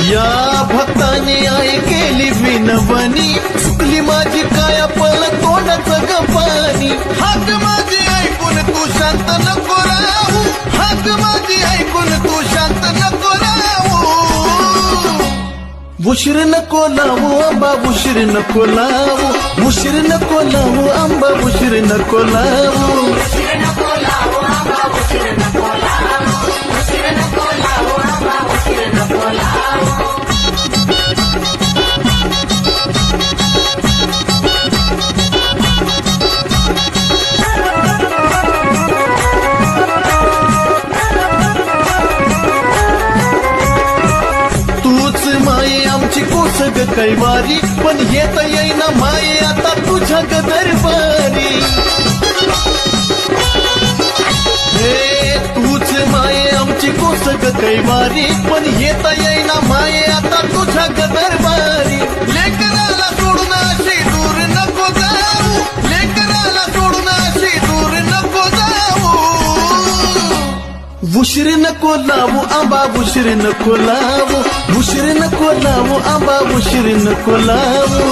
या भक्ताने ऐकेली विनवणी, चुकली माझी काया पल तोंडाचं गपानी. हाक माझी ऐकून तू शांत नको राहू, हाक माझी ऐकून तू शांत नको राहू. उशीर नको लावू आंबा, उशीर नको लावू, उशीर नको लावू आंबा, उशीर नको लावू. तूच माये आमची कोसग कैवारी, पण येता येईना माये आता तुझ्या ग दरबारी. हे तूच माये आमची कोसग कैवारी, पण येता येईना माये आता तुझ्या ग दरबारी. लेकराला सोडून अशी दूर नको जाऊ, लेकराला सोडून अशी दूर नको जाऊ. उशीर नको लावू आंबा, उशीर नको लावू, उशीर नको लावू आंबा, उशीर नको लावू.